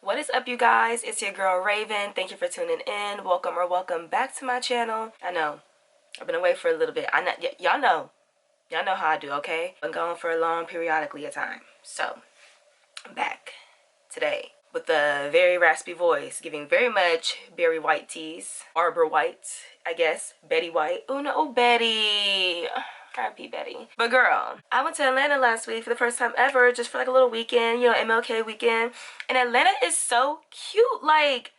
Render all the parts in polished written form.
What is up, you guys? It's your girl Raven. Thank you for tuning in. Welcome back to my channel. I know I've been away for a little bit. I know y'all know how I do. Okay, been gone for a long periodically of time. So I'm back today with a very raspy voice, giving very much Barry White tease, Arbor White, I guess, Betty White. Oh no, Betty. R.I.P. Betty. But girl, I went to Atlanta last week for the first time ever, just for like a little weekend, you know, MLK weekend. And Atlanta is so cute. Like,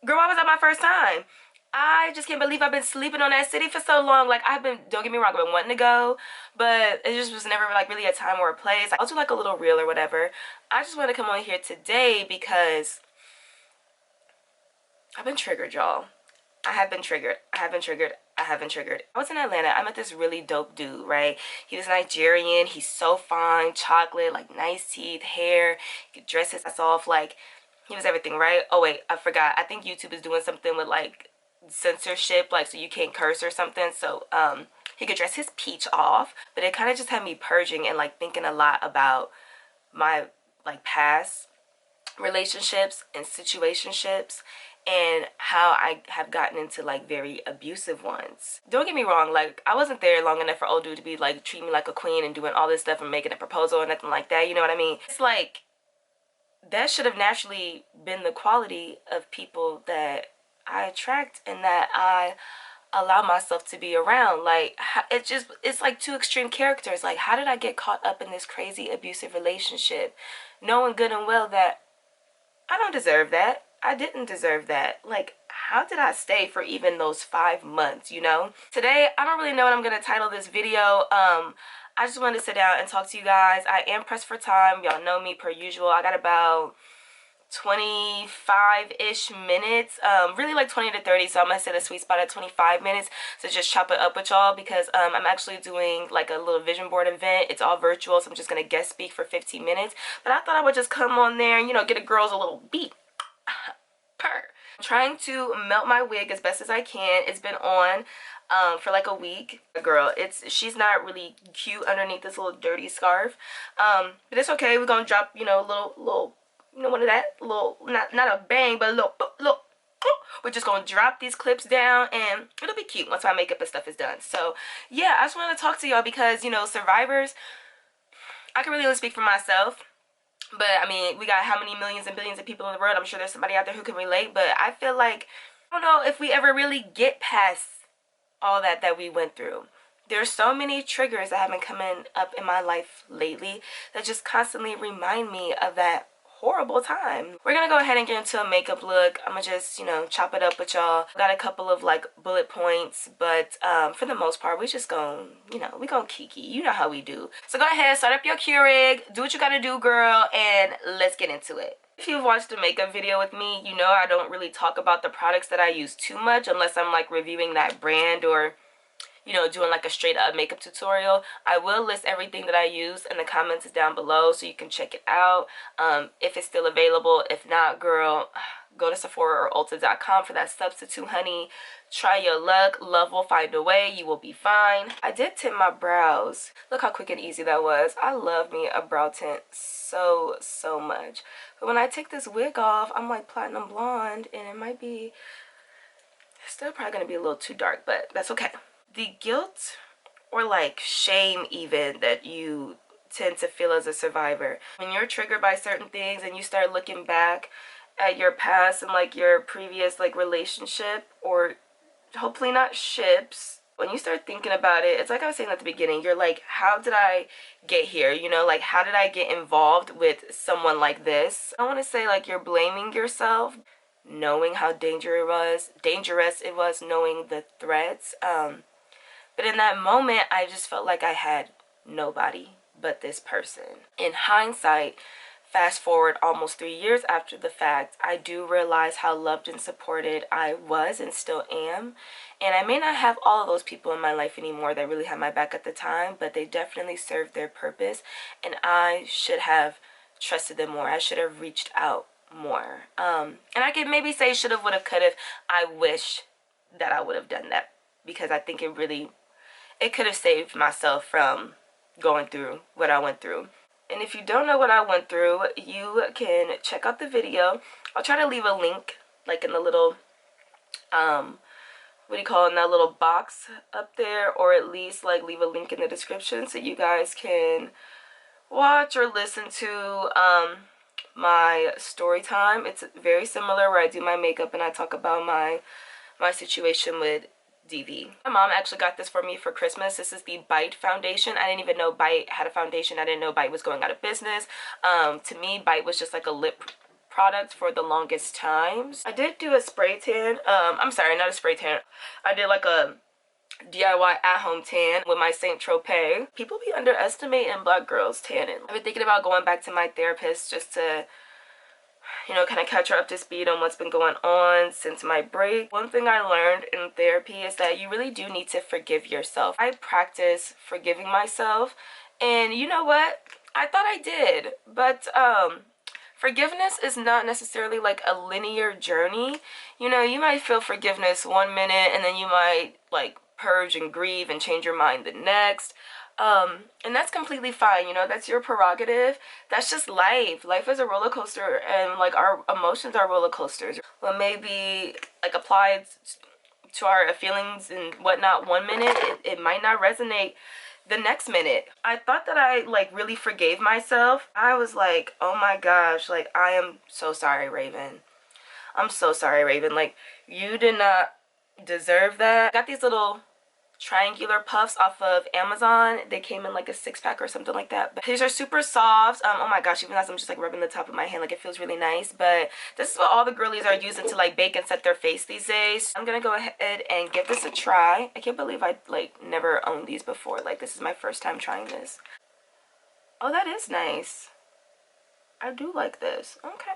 girl, why was that my first time? I just can't believe I've been sleeping on that city for so long. Like, don't get me wrong, I've been wanting to go, but it just was never like really a time or a place. I'll do like a little reel or whatever. I just want to come on here today because I've been triggered, y'all. I have been triggered. I was in Atlanta. I met this really dope dude, right? He was Nigerian. He's so fine, chocolate, like nice teeth, hair. He could dress his ass off. Like, he was everything, right? Oh, wait, I forgot. I think YouTube is doing something with, like, censorship, like, so you can't curse or something. So, he could dress his peach off. But it kind of just had me purging and, like, thinking a lot about my, like, past relationships and situationships and how I have gotten into like very abusive ones. Don't get me wrong, like I wasn't there long enough for old dude to be like treating me like a queen and doing all this stuff and making a proposal or nothing like that, you know what I mean? It's like that should have naturally been the quality of people that I attract and that I allow myself to be around. Like it's like two extreme characters. Like, how did I get caught up in this crazy abusive relationship knowing good and well that I don't deserve that. I didn't deserve that. Like, how did I stay for even those 5 months, you know? Today, I don't really know what I'm going to title this video. I just wanted to sit down and talk to you guys. I am pressed for time. Y'all know me per usual. I got about 25-ish minutes, really like 20 to 30, so I'm gonna set a sweet spot at 25 minutes to just chop it up with y'all because I'm actually doing like a little vision board event. It's all virtual, so I'm just gonna guest speak for 15 minutes, but I thought I would just come on there and, you know, get a girls a little beat. Purr. I'm trying to melt my wig as best as I can. It's been on for like a week. Girl, she's not really cute underneath this little dirty scarf, but it's okay. We're gonna drop, you know, a little, you know, one of that little, not a bang, but a little. We're just gonna drop these clips down and it'll be cute once my makeup and stuff is done. So yeah, I just wanted to talk to y'all because, you know, survivors, I can really only speak for myself. But I mean, we got how many millions and billions of people in the world? I'm sure there's somebody out there who can relate. But I feel like, I don't know if we ever really get past all that we went through. There's so many triggers that have been coming up in my life lately that just constantly remind me of that horrible time. We're gonna go ahead and get into a makeup look. I'm gonna just, you know, chop it up with y'all. Got a couple of like bullet points, but for the most part, we just gonna, you know, we gonna kiki. You know how we do. So go ahead, start up your Keurig, do what you gotta do, girl, and let's get into it. If you've watched a makeup video with me, you know I don't really talk about the products that I use too much unless I'm like reviewing that brand or, you know, doing like a straight up makeup tutorial. I will list everything that I use in the comments down below so you can check it out if it's still available. If not, girl, go to Sephora or Ulta.com for that substitute, honey. Try your luck. Love will find a way. You will be fine. I did tint my brows. Look how quick and easy that was. I love me a brow tint so much. But when I take this wig off, I'm like platinum blonde and it might be still probably gonna be a little too dark, but that's okay. The guilt or like shame even that you tend to feel as a survivor when you're triggered by certain things and you start looking back at your past and like your previous like relationship or hopefully not ships, when you start thinking about it, it's like I was saying at the beginning, you're like, how did I get here? You know, like how did I get involved with someone like this? I want to say like you're blaming yourself, knowing how dangerous it was, knowing the threats. But in that moment, I just felt like I had nobody but this person. In hindsight, fast forward almost 3 years after the fact, I do realize how loved and supported I was and still am. And I may not have all of those people in my life anymore that really had my back at the time, but they definitely served their purpose. And I should have trusted them more. I should have reached out more. And I could maybe say should have, would have, could have. I wish that I would have done that because I think it could have saved myself from going through what I went through. And if you don't know what I went through, you can check out the video. I'll try to leave a link like in the little what do you call it, in that little box up there, or at least like leave a link in the description so you guys can watch or listen to my story time. It's very similar, where I do my makeup and I talk about my situation with DV. My mom actually got this for me for Christmas. This is the Bite foundation. I didn't even know Bite had a foundation. I didn't know Bite was going out of business. To me, Bite was just like a lip product for the longest times. I did do a spray tan. I'm sorry, not a spray tan. I did like a DIY at-home tan with my Saint Tropez. People be underestimating black girls tanning. I've been thinking about going back to my therapist just to, you know, kind of catch her up to speed on what's been going on since my break. One thing I learned in therapy is that you really do need to forgive yourself. I practice forgiving myself, and you know what? I thought I did, but forgiveness is not necessarily like a linear journey. You know, you might feel forgiveness one minute and then you might like purge and grieve and change your mind the next. And that's completely fine. You know, that's your prerogative. That's just life. Life is a roller coaster, and like our emotions are roller coasters. What may be like applied to our feelings and whatnot one minute, it might not resonate the next minute. I thought that I like really forgave myself. I was like, oh my gosh, like I am so sorry, Raven. I'm so sorry, Raven. Like, you did not deserve that. I got these little triangular puffs off of Amazon. They came in like a 6-pack or something like that. But these are super soft. Oh my gosh, even as I'm just like rubbing the top of my hand, like it feels really nice. But this is what all the girlies are using to like bake and set their face these days. I'm gonna go ahead and give this a try. I can't believe I like never owned these before. Like, this is my first time trying this. Oh, that is nice. I do like this. Okay.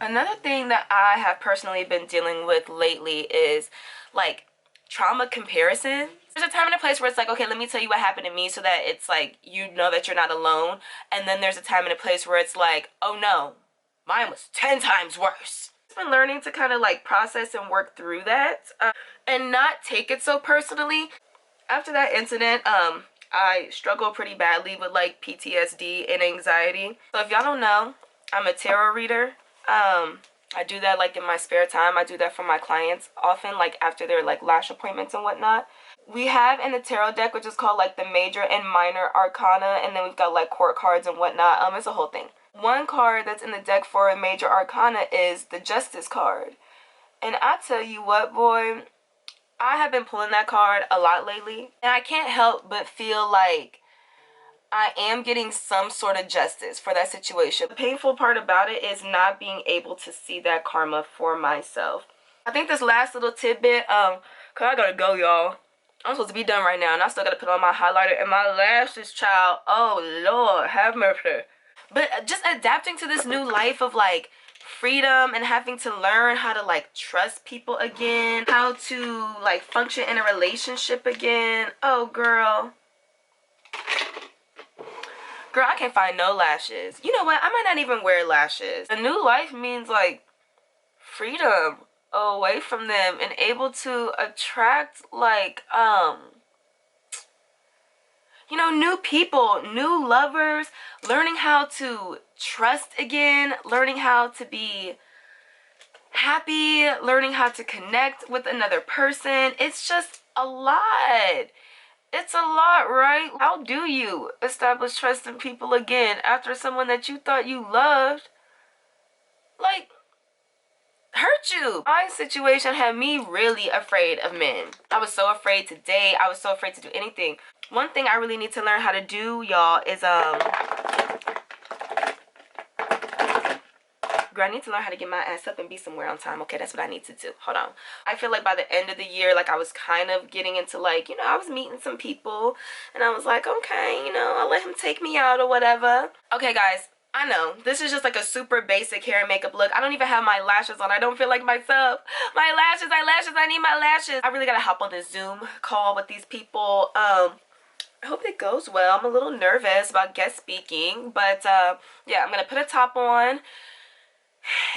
Another thing that I have personally been dealing with lately is like trauma comparison. There's a time and a place where it's like, okay, let me tell you what happened to me so that it's like, you know that you're not alone. And then there's a time and a place where it's like, oh no, mine was 10 times worse. I've been learning to kind of like process and work through that and not take it so personally. After that incident, I struggled pretty badly with like PTSD and anxiety. So if y'all don't know, I'm a tarot reader. I do that like in my spare time. I do that for my clients often, like after their like lash appointments and whatnot. We have in the tarot deck, which is called like the major and minor arcana, and then we've got like court cards and whatnot. It's a whole thing. One card that's in the deck for a major arcana is the Justice card. And I tell you what, boy, I have been pulling that card a lot lately, and I can't help but feel like I am getting some sort of justice for that situation. The painful part about it is not being able to see that karma for myself. I think this last little tidbit, cause I gotta go, y'all. I'm supposed to be done right now, and I still gotta put on my highlighter and my lashes, child. Oh Lord, have mercy. But just adapting to this new life of like freedom and having to learn how to like trust people again, how to like function in a relationship again. Oh girl, I can't find no lashes. You know what? I might not even wear lashes. A new life means like freedom away from them and able to attract like you know, new people, new lovers, learning how to trust again, learning how to be happy, learning how to connect with another person. It's just a lot. It's a lot, right? How do you establish trust in people again after someone that you thought you loved, like, hurt you? My situation had me really afraid of men. I was so afraid to date. I was so afraid to do anything. One thing I really need to learn how to do, y'all, is girl, I need to learn how to get my ass up and be somewhere on time. Okay, that's what I need to do. Hold on. I feel like by the end of the year, like I was kind of getting into like, you know, I was meeting some people and I was like, okay, you know, I'll let him take me out or whatever. Okay, guys, I know this is just like a super basic hair and makeup look. I don't even have my lashes on. I don't feel like myself. My lashes, I need my lashes. I really gotta hop on this Zoom call with these people. I hope it goes well. I'm a little nervous about guest speaking, but yeah, I'm gonna put a top on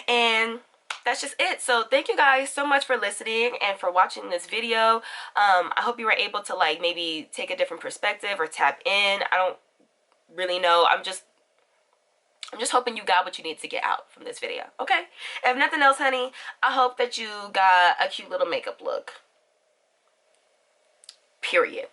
and that's just it. So thank you guys so much for listening and for watching this video. I hope you were able to like maybe take a different perspective or tap in. I don't really know. I'm just hoping you got what you need to get out from this video. Okay, if nothing else, honey, I hope that you got a cute little makeup look, period.